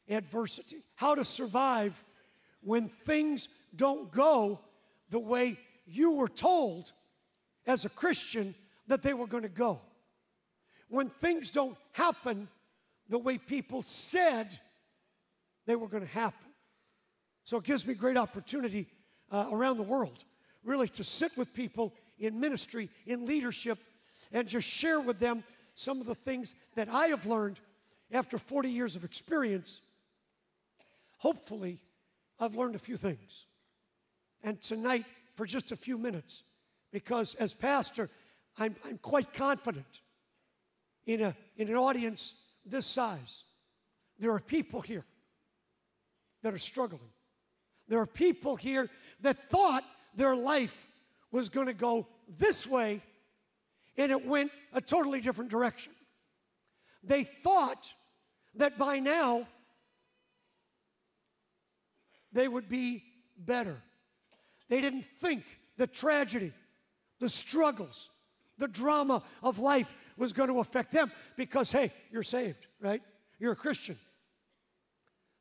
adversity, how to survive when things don't go the way you were told as a Christian that they were going to go. When things don't happen the way people said they were going to happen. So it gives me great opportunity around the world, really, to sit with people in ministry, in leadership, and just share with them some of the things that I have learned after 40 years of experience. Hopefully, I've learned a few things. And tonight, for just a few minutes, because as pastor, I'm quite confident in an audience this size. There are people here that are struggling. There are people here that thought their life was going to go this way, and it went a totally different direction. They thought that by now they would be better. They didn't think the tragedy, the struggles, the drama of life was going to affect them because, hey, you're saved, right? You're a Christian.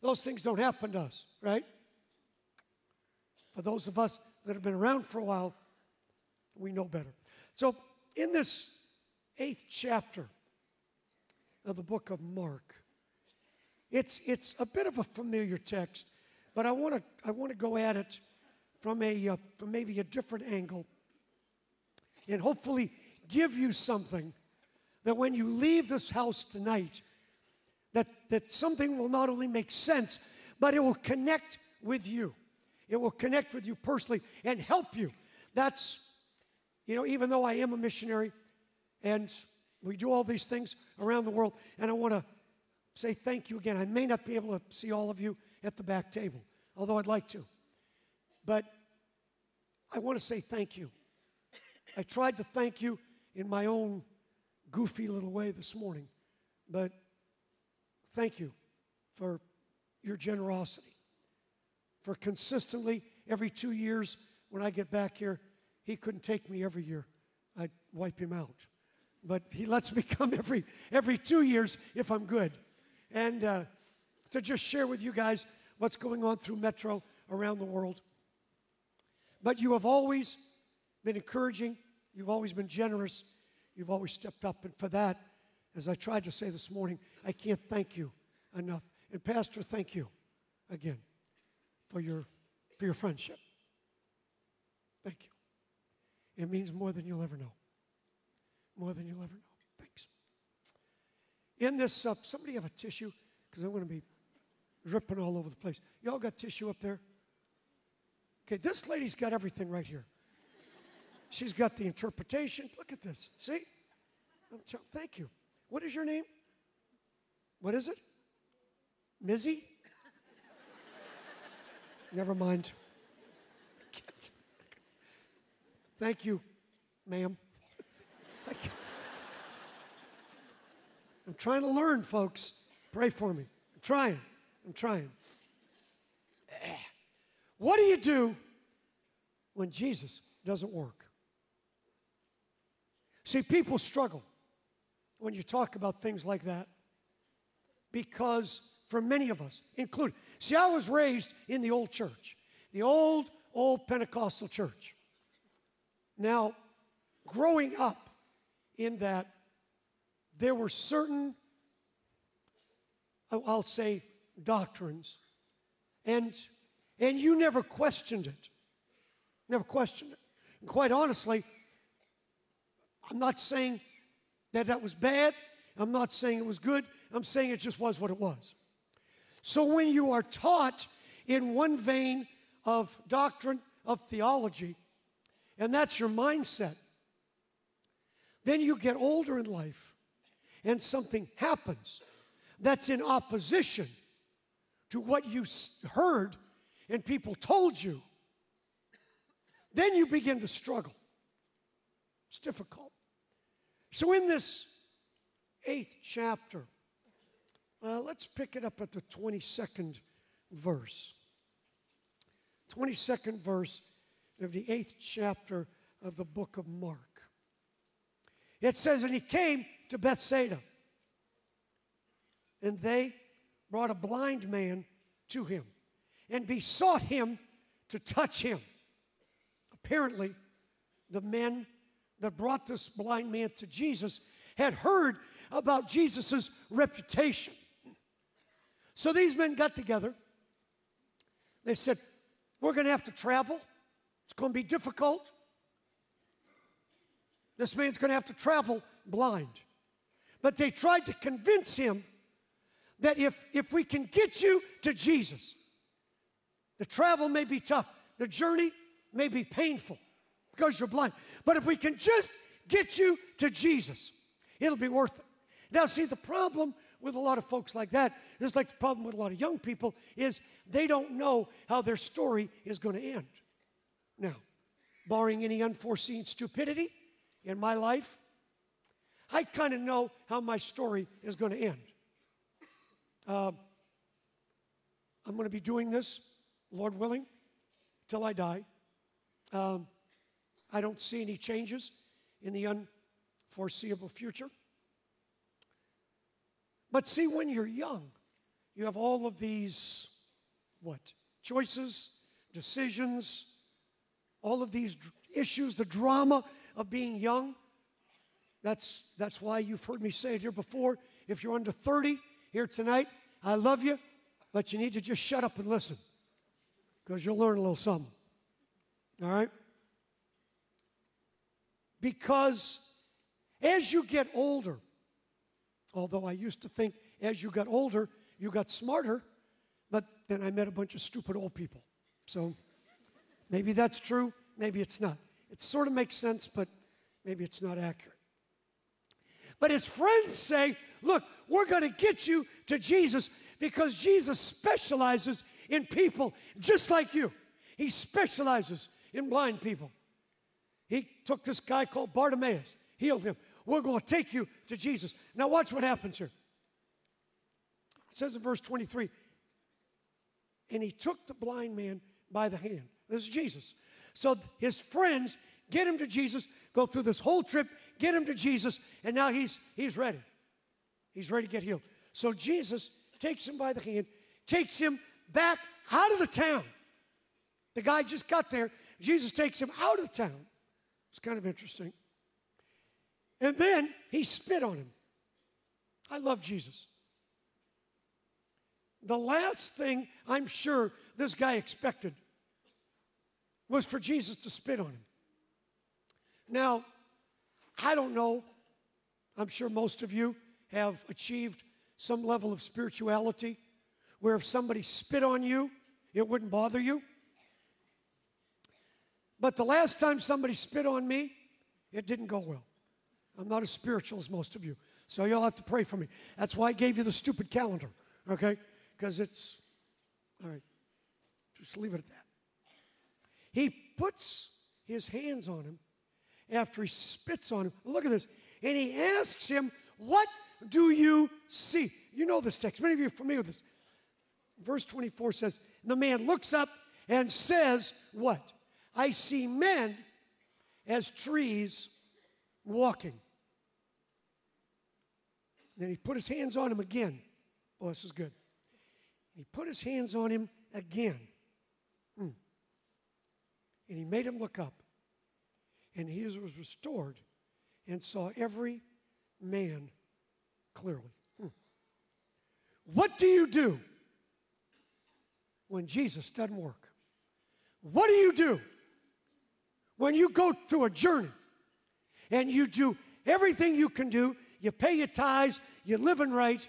Those things don't happen to us, right? For those of us that have been around for a while, we know better. So in this 8th chapter of the book of Mark, it's a bit of a familiar text, but I want to go at it from maybe a different angle, and hopefully give you something that when you leave this house tonight, that something will not only make sense, but it will connect with you. It will connect with you personally and help you. That's, even though I am a missionary and we do all these things around the world, and I want to say thank you again. I may not be able to see all of you at the back table, although I'd like to. But I want to say thank you. I tried to thank you in my own goofy little way this morning, but thank you for your generosity, for consistently every 2 years when I get back here. He couldn't take me every year. I'd wipe him out. But he lets me come every 2 years if I'm good. And to just share with you guys what's going on through Metro around the world. But you have always been encouraging. You've always been generous. You've always stepped up. And for that, as I tried to say this morning, I can't thank you enough. And Pastor, thank you again for your friendship. Thank you. It means more than you'll ever know. More than you'll ever know. Thanks. In this, somebody have a tissue? Because I'm going to be dripping all over the place. Y'all got tissue up there? Okay, this lady's got everything right here. She's got the interpretation. Look at this. See? Thank you. What is your name? What is it? Mizzy? Never mind. Thank you, ma'am. I'm trying to learn, folks. Pray for me. I'm trying. What do you do when Jesus doesn't work? See, people struggle when you talk about things like that because for many of us, including, see, I was raised in the old church, the old Pentecostal church. Now, growing up in that, there were certain, I'll say, doctrines, and you never questioned it. Never questioned it. And quite honestly, I'm not saying that was bad. I'm not saying it was good. I'm saying it just was what it was. So when you are taught in one vein of doctrine, of theology, and that's your mindset, then you get older in life and something happens that's in opposition to what you heard and people told you, then you begin to struggle. It's difficult. So in this 8th chapter, let's pick it up at the 22nd verse. 22nd verse of the 8th chapter of the book of Mark. It says, and he came to Bethsaida, and they brought a blind man to him and besought him to touch him. Apparently, the men that brought this blind man to Jesus had heard about Jesus' reputation. So these men got together. They said, we're going to have to travel. It's going to be difficult. This man's going to have to travel blind. But they tried to convince him that if we can get you to Jesus, the travel may be tough. The journey may be painful because you're blind. But if we can just get you to Jesus, it'll be worth it. Now, see, the problem with a lot of folks like that, just like the problem with a lot of young people, is they don't know how their story is going to end. Now, barring any unforeseen stupidity in my life, I kind of know how my story is going to end. I'm going to be doing this, Lord willing, till I die. I don't see any changes in the unforeseeable future. But see, when you're young, you have all of these, choices, decisions, all of these issues, the drama of being young. That's why you've heard me say it here before. If you're under 30 here tonight, I love you, but you need to just shut up and listen because you'll learn a little something. All right? Because as you get older, although I used to think as you got older, you got smarter, but then I met a bunch of stupid old people. So maybe that's true, maybe it's not. It sort of makes sense, but maybe it's not accurate. But his friends say, look, we're going to get you to Jesus because Jesus specializes in people just like you. He specializes in blind people. He took this guy called Bartimaeus, healed him. We're going to take you to Jesus. Now watch what happens here. It says in verse 23, and he took the blind man by the hand. This is Jesus. So his friends get him to Jesus, go through this whole trip, get him to Jesus, and now he's ready. He's ready to get healed. So Jesus takes him by the hand, takes him back out of the town. The guy just got there. Jesus takes him out of the town. It's kind of interesting. And then he spit on him. I love Jesus. The last thing I'm sure this guy expected was for Jesus to spit on him. Now, I don't know. I'm sure most of you have achieved some level of spirituality where if somebody spit on you, it wouldn't bother you. But the last time somebody spit on me, it didn't go well. I'm not as spiritual as most of you, so you'll have to pray for me. That's why I gave you the stupid calendar, okay? Because it's, all right, just leave it at that. He puts his hands on him after he spits on him. Look at this. And he asks him, what do you see? You know this text. Many of you are familiar with this. Verse 24 says, the man looks up and says, what? I see men as trees walking. Then he put his hands on him again. Oh, this is good. He put his hands on him again. And he made him look up. And he was restored and saw every man clearly. What do you do when Jesus doesn't work? What do you do when you go through a journey and you do everything you can do? You pay your tithes, you're living right,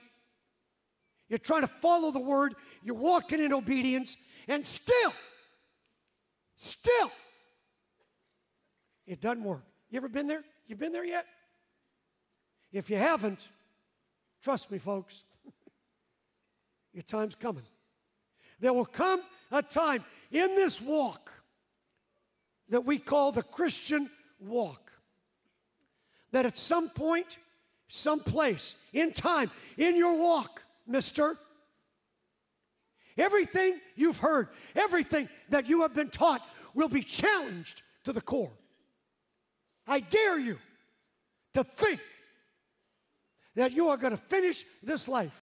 you're trying to follow the word, you're walking in obedience, and still, it doesn't work. You ever been there? You been there yet? If you haven't, trust me, folks, your time's coming. There will come a time in this walk that we call the Christian walk that at some point, someplace, in time, in your walk, mister, everything you've heard, everything that you have been taught will be challenged to the core. I dare you to think that you are going to finish this life